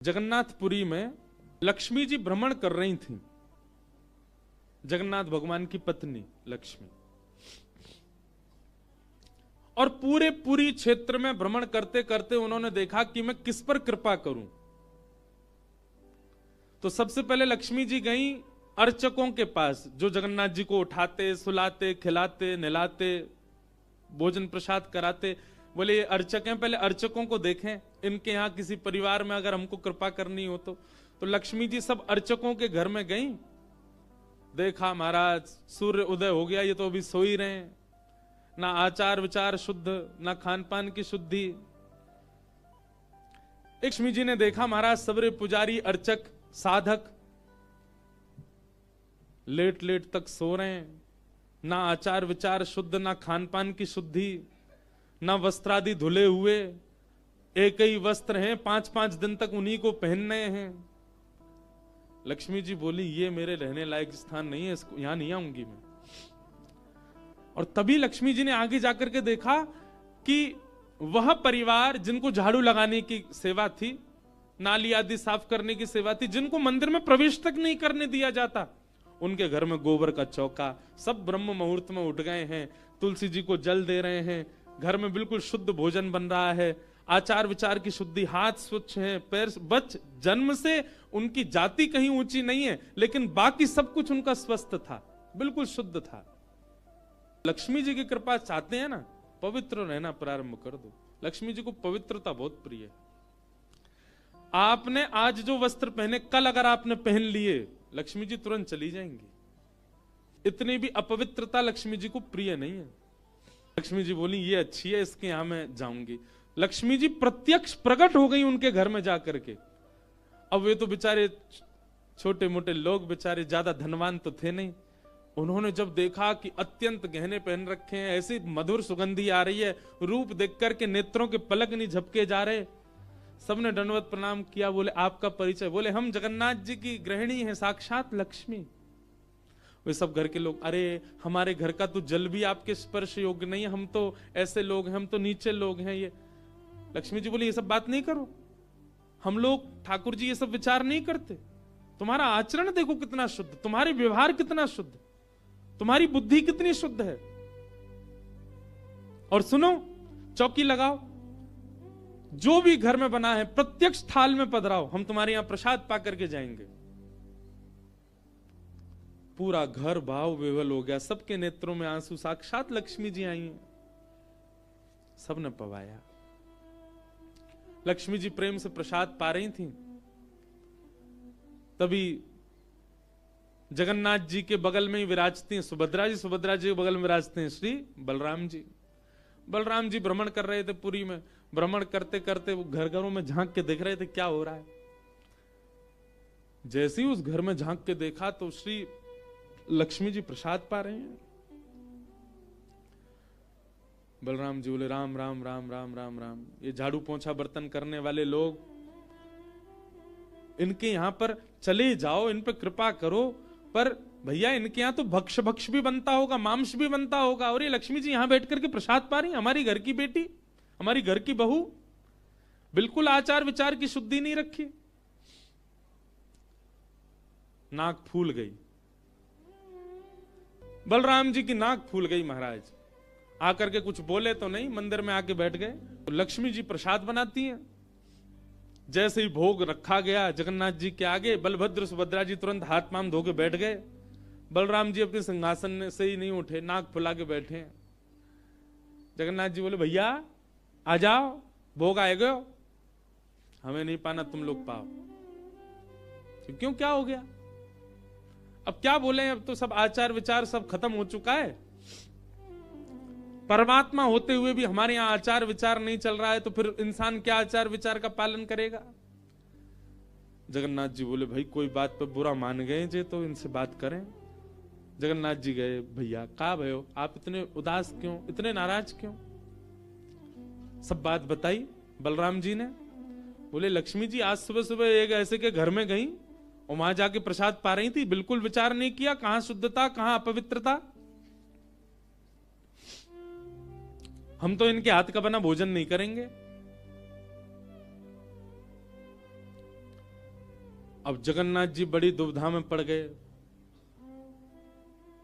जगन्नाथपुरी में लक्ष्मी जी भ्रमण कर रही थी। जगन्नाथ भगवान की पत्नी लक्ष्मी, और पूरे पूरी क्षेत्र में भ्रमण करते करते उन्होंने देखा कि मैं किस पर कृपा करूं। तो सबसे पहले लक्ष्मी जी गई अर्चकों के पास, जो जगन्नाथ जी को उठाते, सुलाते, खिलाते, नहलाते, भोजन प्रसाद कराते। बोले ये अर्चक हैं, पहले अर्चकों को देखें, इनके यहां किसी परिवार में अगर हमको कृपा करनी हो तो लक्ष्मी जी सब अर्चकों के घर में गई। देखा महाराज सूर्य उदय हो गया, ये तो अभी सो ही रहे हैं, ना आचार विचार शुद्ध, ना खान पान की शुद्धि। लक्ष्मी जी ने देखा महाराज सबरे पुजारी, अर्चक, साधक लेट लेट तक सो रहे हैं, ना आचार विचार शुद्ध, ना खान पान की शुद्धि, ना वस्त्रादि धुले हुए, एक ही वस्त्र हैं, 5-5 दिन तक उन्हीं को पहनने हैं। लक्ष्मी जी बोली ये मेरे रहने लायक स्थान नहीं है, इसको यहां नहीं आऊंगी मैं। और तभी लक्ष्मी जी ने आगे जाकर के देखा कि वह परिवार जिनको झाड़ू लगाने की सेवा थी, नाली आदि साफ करने की सेवा थी, जिनको मंदिर में प्रवेश तक नहीं करने दिया जाता, उनके घर में गोबर का चौका, सब ब्रह्म मुहूर्त में उठ गए हैं, तुलसी जी को जल दे रहे हैं, घर में बिल्कुल शुद्ध भोजन बन रहा है, आचार विचार की शुद्धि, हाथ स्वच्छ हैं, पैर बच, जन्म से उनकी जाति कहीं ऊंची नहीं है, लेकिन बाकी सब कुछ उनका स्वस्थ था, बिल्कुल शुद्ध था। लक्ष्मी जी की कृपा चाहते हैं ना, पवित्र रहना प्रारंभ कर दो। लक्ष्मी जी को पवित्रता बहुत प्रिय है। आपने आज जो वस्त्र पहने, कल अगर आपने पहन लिए, लक्ष्मी जी तुरंत चली जाएंगी। इतनी भी अपवित्रता लक्ष्मी जी को प्रिय नहीं है। लक्ष्मी जी बोली ये अच्छी है, इसके यहां मैं जाऊंगी। लक्ष्मी जी प्रत्यक्ष प्रकट हो गई उनके घर में जाकर के। अब वे तो बेचारे छोटे मोटे लोग, बेचारे ज्यादा धनवान तो थे नहीं। उन्होंने जब देखा कि अत्यंत गहने पहन रखे हैं, ऐसी मधुर सुगंधी आ रही है, रूप देख करके नेत्रों के पलक नहीं झपके जा रहे, सबने दंडवत प्रणाम किया। बोले आपका परिचय? बोले हम जगन्नाथ जी की गृहिणी हैं, साक्षात लक्ष्मी। वे सब घर के लोग, अरे हमारे घर का तो जल भी आपके स्पर्श योग्य नहीं है, हम तो ऐसे लोग हैं, हम तो नीचे लोग हैं। ये लक्ष्मी जी बोली ये सब बात नहीं करो, हम लोग ठाकुर जी ये सब विचार नहीं करते। तुम्हारा आचरण देखो कितना शुद्ध, तुम्हारे व्यवहार कितना शुद्ध, तुम्हारी बुद्धि कितनी शुद्ध है। और सुनो, चौकी लगाओ, जो भी घर में बना है प्रत्यक्ष थाल में पधराओ, हम तुम्हारे यहां प्रसाद पा करके जाएंगे। पूरा घर भाव विवल हो गया, सबके नेत्रों में आंसू, साक्षात लक्ष्मी जी आई हैं। सबने पवाया। लक्ष्मी जी प्रेम से प्रसाद पा रही थी, तभी जगन्नाथ जी के बगल में ही विराजती हैं सुभद्रा जी, सुभद्रा जी के बगल में विराजते हैं श्री बलराम जी। बलराम जी भ्रमण कर रहे थे पुरी में। भ्रमण करते करते वो घर घरों में झांक के देख रहे थे क्या हो रहा है। जैसे ही उस घर में झांक के देखा तो श्री लक्ष्मी जी प्रसाद पा रहे हैं। बलराम जी बोले राम राम राम राम राम राम, ये झाड़ू पोंछा बर्तन करने वाले लोग, इनके यहां पर चले जाओ, इन पर कृपा करो। पर भैया इनके यहां तो भक्ष भक्ष भी बनता होगा, मांस भी बनता होगा, और ये लक्ष्मी जी यहां बैठ करके प्रसाद पा रही, हमारी घर की बेटी, हमारी घर की बहू, बिल्कुल आचार विचार की शुद्धि नहीं रखी। नाक फूल गई, बलराम जी की नाक फूल गई। महाराज आकर के कुछ बोले तो नहीं, मंदिर में आके बैठ गए। तो लक्ष्मी जी प्रसाद बनाती हैं। जैसे ही भोग रखा गया जगन्नाथ जी के आगे, बलभद्र सुभद्रा जी तुरंत हाथ पांव धो के बैठ गए। बलराम जी अपने सिंहासन से ही नहीं उठे, नाक फुला के बैठे। जगन्नाथ जी बोले भैया आ जाओ, भोग आएगा, हमें नहीं पाना, तुम लोग पाओ। क्यों, क्या हो गया? अब क्या बोले, अब तो सब आचार विचार सब खत्म हो चुका है। परमात्मा होते हुए भी हमारे यहां आचार विचार नहीं चल रहा है, तो फिर इंसान क्या आचार विचार का पालन करेगा? जगन्नाथ जी बोले भाई कोई बात पे बुरा मान गए जे, तो इनसे बात करें। जगन्नाथ जी गए, भैया का भयो, आप इतने उदास क्यों, इतने नाराज क्यों? सब बात बताई बलराम जी ने। बोले लक्ष्मी जी आज सुबह सुबह एक ऐसे के घर में गई और वहां जाके प्रसाद पा रही थी, बिल्कुल विचार नहीं किया, कहां शुद्धता कहां अपवित्रता। हम तो इनके हाथ का बना भोजन नहीं करेंगे। अब जगन्नाथ जी बड़ी दुविधा में पड़ गए,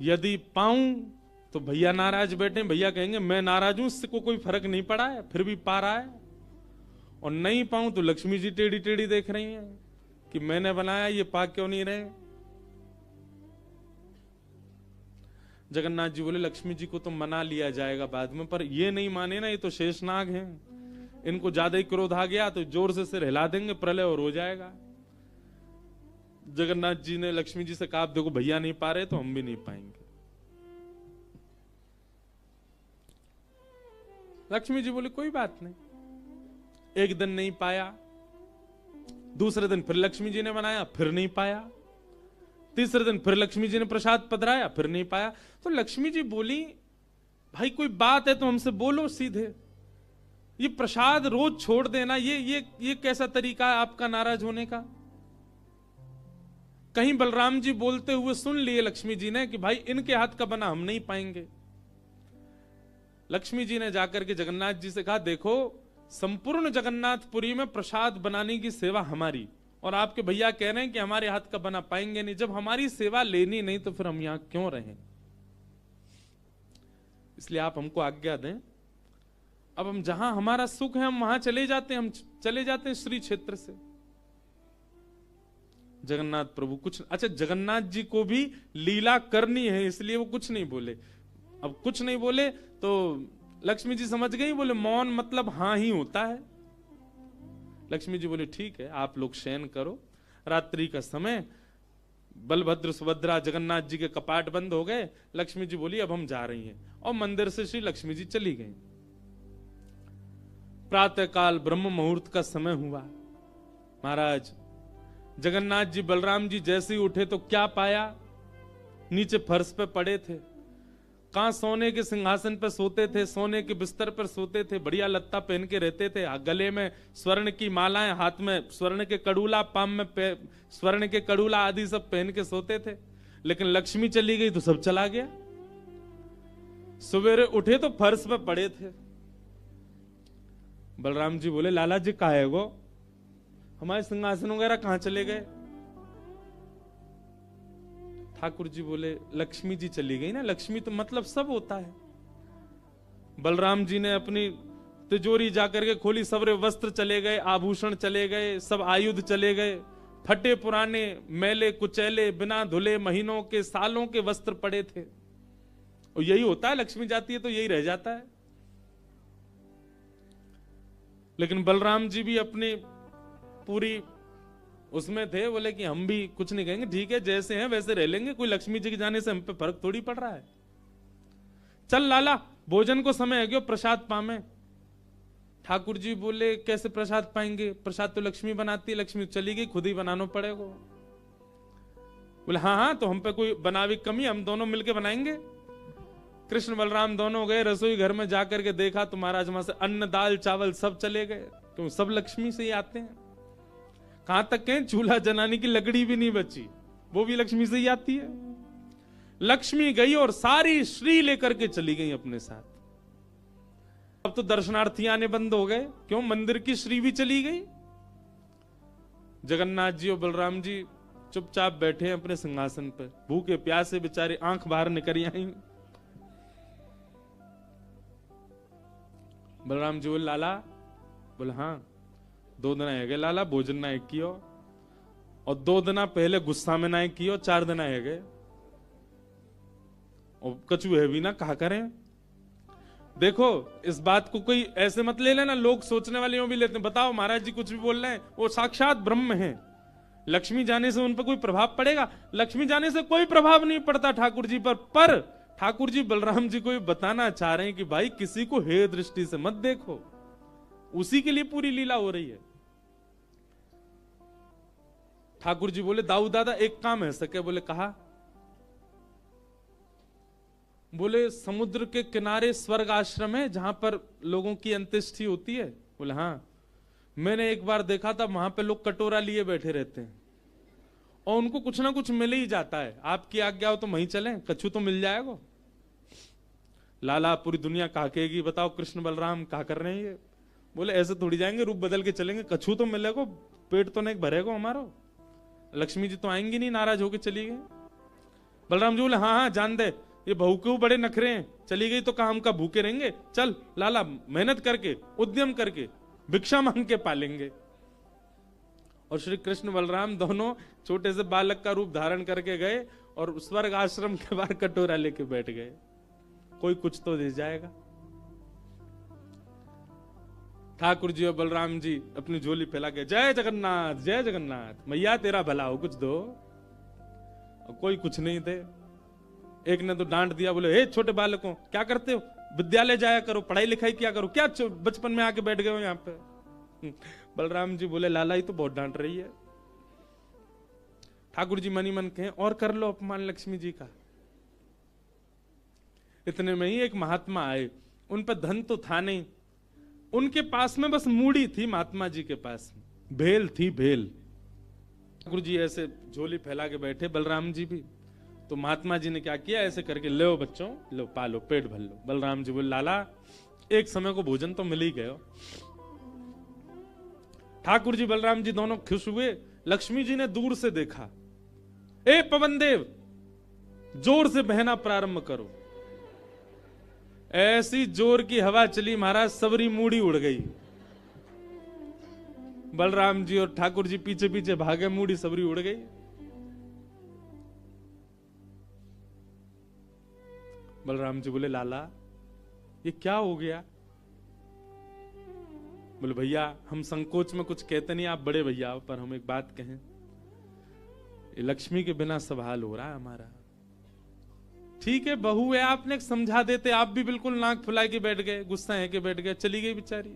यदि पाऊं तो भैया नाराज बैठे, भैया कहेंगे मैं नाराज हूं, इससे को कोई फर्क नहीं पड़ा है, फिर भी पा रहा है, और नहीं पाऊं तो लक्ष्मी जी टेढ़ी टेढ़ी देख रही हैं कि मैंने बनाया, ये पा क्यों नहीं रहे। जगन्नाथ जी बोले लक्ष्मी जी को तो मना लिया जाएगा बाद में, पर ये नहीं माने ना, ये तो शेषनाग हैं, इनको ज्यादा ही क्रोध आ गया तो जोर से सिर हिला देंगे, प्रलय और हो जाएगा। जगन्नाथ जी ने लक्ष्मी जी से कहा देखो भैया नहीं पा रहे तो हम भी नहीं पाएंगे। लक्ष्मी जी बोले कोई बात नहीं। एक दिन नहीं पाया, दूसरे दिन फिर लक्ष्मी जी ने बनाया, फिर नहीं पाया, तीसरे दिन फिर लक्ष्मी जी ने प्रसाद पधराया, फिर नहीं पाया। तो लक्ष्मी जी बोली भाई कोई बात है तो हमसे बोलो सीधे, ये प्रसाद रोज छोड़ देना ये कैसा तरीका है आपका नाराज होने का। कहीं बलराम जी बोलते हुए सुन लिए लक्ष्मी जी ने कि भाई इनके हाथ का बना हम नहीं पाएंगे। लक्ष्मी जी ने जाकर के जगन्नाथ जी से कहा देखो संपूर्ण जगन्नाथपुरी में प्रसाद बनाने की सेवा हमारी, और आपके भैया कह रहे हैं कि हमारे हाथ का बना पाएंगे नहीं, जब हमारी सेवा लेनी नहीं तो फिर हम यहां क्यों रहें, इसलिए आप हमको आज्ञा दें। अब हम जहां हमारा सुख है हम वहां चले जाते हैं, हम चले जाते हैं श्री क्षेत्र से। जगन्नाथ प्रभु कुछ, अच्छा जगन्नाथ जी को भी लीला करनी है इसलिए वो कुछ नहीं बोले। अब कुछ नहीं बोले तो लक्ष्मी जी समझ गई, बोले मौन मतलब हां ही होता है। लक्ष्मी जी बोले ठीक है आप लोग शयन करो, रात्रि का समय, बलभद्र सुभद्रा जगन्नाथ जी के कपाट बंद हो गए। लक्ष्मी जी बोली अब हम जा रही हैं, और मंदिर से श्री लक्ष्मी जी चली गई। प्रातः काल ब्रह्म मुहूर्त का समय हुआ। महाराज जगन्नाथ जी बलराम जी जैसे ही उठे तो क्या पाया, नीचे फर्श पे पड़े थे। कहां सोने के सिंहासन पर सोते थे, सोने के बिस्तर पर सोते थे, बढ़िया लत्ता पहन के रहते थे, गले में स्वर्ण की मालाएं, हाथ में स्वर्ण के कड़ूला, पाम में स्वर्ण के कड़ूला आदि सब पहन के सोते थे। लेकिन लक्ष्मी चली गई तो सब चला गया। सवेरे उठे तो फर्श पे पड़े थे। बलराम जी बोले लाला जी कहा है गो, हमारे सिंहासन वगैरह कहां चले गए। ठाकुर जी बोले लक्ष्मी जी चली गई ना, लक्ष्मी तो मतलब सब होता है। बलराम जी ने अपनी तिजोरी जाकर के खोली, सबरे वस्त्र चले गए, आभूषण चले गए, सब आयुध चले गए, फटे पुराने मैले कुचैले बिना धुले महीनों के सालों के वस्त्र पड़े थे। और यही होता है, लक्ष्मी जाती है तो यही रह जाता है। लेकिन बलराम जी भी अपनी पूरी उसमें थे, बोले कि हम भी कुछ नहीं कहेंगे, ठीक है जैसे हैं वैसे रह लेंगे, कोई लक्ष्मी जी के जाने से हम पे फर्क थोड़ी पड़ रहा है। चल लाला भोजन को समय है, क्यों प्रसाद पामे। ठाकुर जी बोले कैसे प्रसाद पाएंगे, प्रसाद तो लक्ष्मी बनाती है, लक्ष्मी चली गई, खुद ही बनाना पड़ेगा। बोले हाँ हाँ तो हम पे कोई बनावी कमी, हम दोनों मिलके बनाएंगे। कृष्ण बलराम दोनों गए रसोई घर में, जाकर के देखा तो महाराज वहां से अन्न दाल चावल सब चले गए, क्यों सब लक्ष्मी से ही आते हैं। कहां तक कहें चूल्हा जलाने की लकड़ी भी नहीं बची, वो भी लक्ष्मी से ही आती है। लक्ष्मी गई और सारी श्री लेकर के चली गई अपने साथ। अब तो दर्शनार्थी आने बंद हो गए, क्यों मंदिर की श्री भी चली गई। जगन्नाथ जी और बलराम जी चुपचाप बैठे हैं अपने सिंहासन पर, भूखे प्यासे बेचारे, आंख बाहर निकल आई। बलराम जी बोले लाला, बोले हाँ 2 दिन है गए लाला, भोजन ना एक कियो, और 2 दिन पहले गुस्सा में ना एक कियो, 4 दिन है गए, और कछु है भी ना, कहा करें। देखो इस बात को कोई ऐसे मत ले लेना, लोग सोचने वाले यूं भी लेते हैं, बताओ महाराज जी कुछ भी बोल रहे हैं, वो साक्षात ब्रह्म है। लक्ष्मी जाने से उन पर कोई प्रभाव पड़ेगा? लक्ष्मी जाने से कोई प्रभाव नहीं पड़ता ठाकुर जी पर ठाकुर जी बलराम जी को ये बताना चाह रहे हैं कि भाई किसी को हे दृष्टि से मत देखो, उसी के लिए पूरी लीला हो रही है। ठाकुर जी बोले दाऊ दादा एक काम है सके, बोले कहा। बोले समुद्र के किनारे स्वर्ग आश्रम है जहां पर लोगों की अंत्येष्टि होती है। बोले हाँ, मैंने एक बार देखा था वहां पे लोग कटोरा लिए बैठे रहते हैं और उनको कुछ ना कुछ मिल ही जाता है, आपकी आज्ञा हो तो वहीं चलें, कछु तो मिल जाएगा। लाला पूरी दुनिया कहा कहेगी बताओ कृष्ण बलराम कहा कर रहे हैं ये। बोले ऐसे थोड़ी जाएंगे, रूप बदल के चलेंगे, कछु तो मिलेगा, पेट तो नहीं भरेगा हमारा। लक्ष्मी जी तो आएंगी नहीं, नाराज होकर चली गई। बलराम जी बोले हाँ हाँ जान दे, ये बहू के बड़े नखरे हैं, चली गई तो कहा हम का भूखे रहेंगे, चल लाला मेहनत करके उद्यम करके भिक्षा मांग के पालेंगे। और श्री कृष्ण बलराम दोनों छोटे से बालक का रूप धारण करके गए और स्वर्ग आश्रम के बाहर कटोरा लेके बैठ गए, कोई कुछ तो दे जाएगा। ठाकुर जी और बलराम जी अपनी झोली फैला के जय जगन्नाथ मैया तेरा भला हो, कुछ दो। और कोई कुछ नहीं थे। एक ने तो डांट दिया, बोले हे छोटे बालकों क्या करते हो, विद्यालय जाया करो, पढ़ाई लिखाई किया करो, क्या बचपन में आके बैठ गए हो यहाँ पे। बलराम जी बोले लाला ही तो बहुत डांट रही है। ठाकुर जी मनी मन कहें और कर लो अपमान लक्ष्मी जी का। इतने में ही एक महात्मा आए, उन पर धन तो था नहीं, उनके पास में बस मूड़ी थी, महात्मा जी के पास भेल थी, भेल। ठाकुर जी ऐसे झोली फैला के बैठे, बलराम जी भी। तो महात्मा जी ने क्या किया, ऐसे करके लो बच्चों लो पालो, पेट भर लो। बलराम जी बोले लाला एक समय को भोजन तो मिल ही गयो। ठाकुर जी बलराम जी दोनों खुश हुए। लक्ष्मी जी ने दूर से देखा, ए पवन देव जोर से बहना प्रारंभ करो। ऐसी जोर की हवा चली महाराज, सबरी मूड़ी उड़ गई। बलराम जी और ठाकुर जी पीछे पीछे भागे, मूड़ी सबरी उड़ गई। बलराम जी बोले लाला ये क्या हो गया। बोले भैया हम संकोच में कुछ कहते नहीं, आप बड़े भैया हो, पर हम एक बात कहें, ये लक्ष्मी के बिना सब हाल हो रहा है हमारा। ठीक है बहू है, आपने समझा देते, आप भी बिल्कुल नाक फुला के बैठ गए, गुस्सा है के बैठ गए, चली गई बेचारी।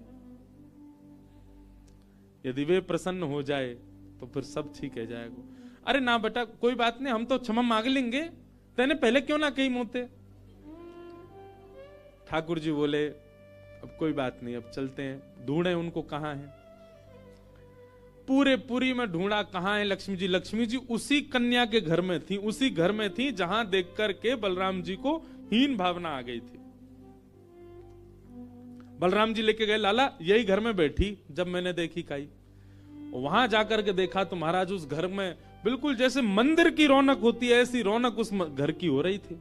यदि वे प्रसन्न हो जाए तो फिर सब ठीक है जाएगा। अरे ना बेटा कोई बात नहीं, हम तो क्षमा मांग लेंगे, तेने पहले क्यों ना कही मोते। ठाकुर जी बोले अब कोई बात नहीं, अब चलते हैं, ढूंढे उनको कहां है। पूरे पुरी में ढूंढा, कहां है लक्ष्मी जी। लक्ष्मी जी उसी कन्या के घर में थी, उसी घर में थी जहां देख करके बलराम जी को हीन भावना आ गई थी। बलराम जी लेके गए, लाला यही घर में बैठी जब मैंने देखी काई। वहां जाकर के देखा तो महाराज उस घर में बिल्कुल जैसे मंदिर की रौनक होती है, ऐसी रौनक उस घर की हो रही थी।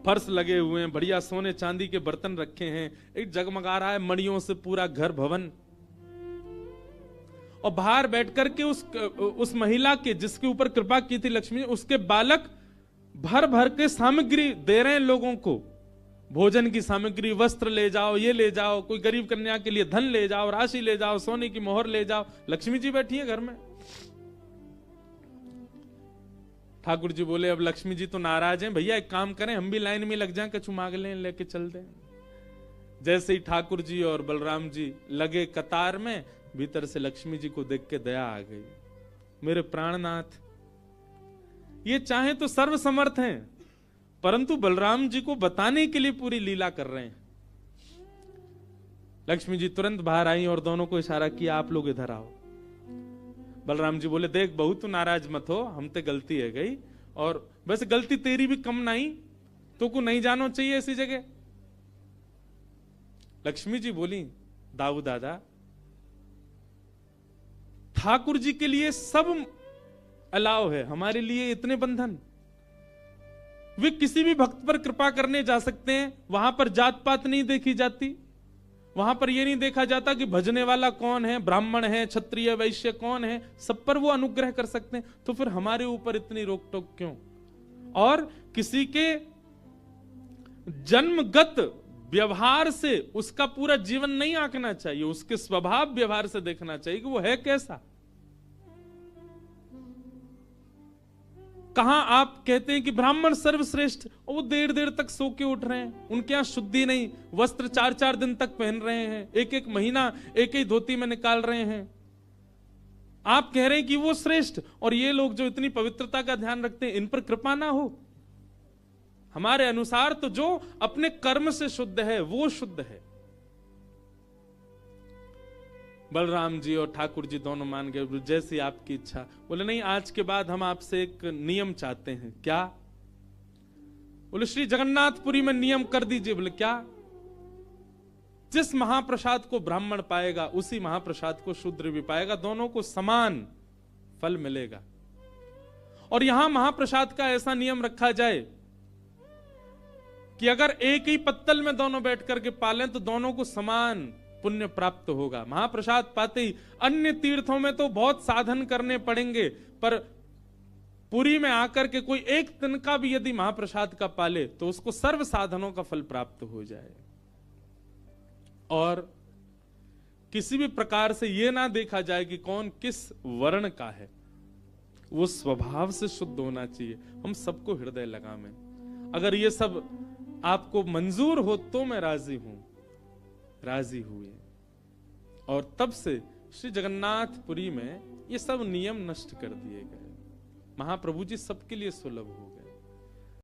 फर्श लगे हुए हैं, बढ़िया सोने चांदी के बर्तन रखे हैं, एक जगमगा रहा है मणियों से पूरा घर भवन। और बाहर बैठ करके उस महिला के जिसके ऊपर कृपा की थी लक्ष्मी, उसके बालक भर भर के सामग्री दे रहे हैं लोगों को, भोजन की सामग्री, वस्त्र ले जाओ, ये ले जाओ, कोई गरीब कन्या के लिए धन ले जाओ, राशि ले जाओ, सोने की मोहर ले जाओ। लक्ष्मी जी बैठी है घर में। ठाकुर जी बोले अब लक्ष्मी जी तो नाराज हैं, भैया एक काम करें हम भी लाइन में लग जाएं, कछु मांग लें, लेके चल दें। जैसे ही ठाकुर जी और बलराम जी लगे कतार में, भीतर से लक्ष्मी जी को देख के दया आ गई। मेरे प्राणनाथ ये चाहे तो सर्वसमर्थ हैं, परंतु बलराम जी को बताने के लिए पूरी लीला कर रहे हैं। लक्ष्मी जी तुरंत बाहर आई और दोनों को इशारा किया, आप लोग इधर आओ। बलराम जी बोले देख बहू तू नाराज मत हो, हम ते गलती है गई, और वैसे गलती तेरी भी कम नहीं, तो को नहीं जानो चाहिए ऐसी जगह। लक्ष्मी जी बोली दाऊ दादा ठाकुर जी के लिए सब अलाव है, हमारे लिए इतने बंधन। वे किसी भी भक्त पर कृपा करने जा सकते हैं, वहां पर जात पात नहीं देखी जाती, वहां पर यह नहीं देखा जाता कि भजने वाला कौन है, ब्राह्मण है, क्षत्रिय, वैश्य कौन है, सब पर वो अनुग्रह कर सकते हैं। तो फिर हमारे ऊपर इतनी रोक टोक क्यों। और किसी के जन्मगत व्यवहार से उसका पूरा जीवन नहीं आंकना चाहिए, उसके स्वभाव व्यवहार से देखना चाहिए कि वो है कैसा। कहां आप कहते हैं कि ब्राह्मण सर्वश्रेष्ठ, और वो देर देर तक सो के उठ रहे हैं, उनके यहां शुद्धि नहीं, वस्त्र 4-4 दिन तक पहन रहे हैं, एक महीना एक ही धोती में निकाल रहे हैं। आप कह रहे हैं कि वो श्रेष्ठ, और ये लोग जो इतनी पवित्रता का ध्यान रखते हैं, इन पर कृपा ना हो। हमारे अनुसार तो जो अपने कर्म से शुद्ध है वो शुद्ध है। बलराम जी और ठाकुर जी दोनों मान गए, जैसी आपकी इच्छा। बोले नहीं आज के बाद हम आपसे एक नियम चाहते हैं। क्या। बोले श्री जगन्नाथपुरी में नियम कर दीजिए। बोले क्या। जिस महाप्रसाद को ब्राह्मण पाएगा उसी महाप्रसाद को शूद्र भी पाएगा, दोनों को समान फल मिलेगा। और यहां महाप्रसाद का ऐसा नियम रखा जाए कि अगर एक ही पत्तल में दोनों बैठ करके पालें तो दोनों को समान पुण्य प्राप्त होगा। महाप्रसाद पाते ही, अन्य तीर्थों में तो बहुत साधन करने पड़ेंगे, पर पुरी में आकर के कोई एक तिनका भी यदि महाप्रसाद का पाले तो उसको सर्व साधनों का फल प्राप्त हो जाए। और किसी भी प्रकार से यह ना देखा जाए कि कौन किस वर्ण का है, वो स्वभाव से शुद्ध होना चाहिए। हम सबको हृदय लगा में, अगर ये सब आपको मंजूर हो तो मैं राजी हूं। राजी हुए और तब से श्री जगन्नाथपुरी में ये सब नियम नष्ट कर दिए गए। महाप्रभु जी सबके लिए सुलभ हो गए।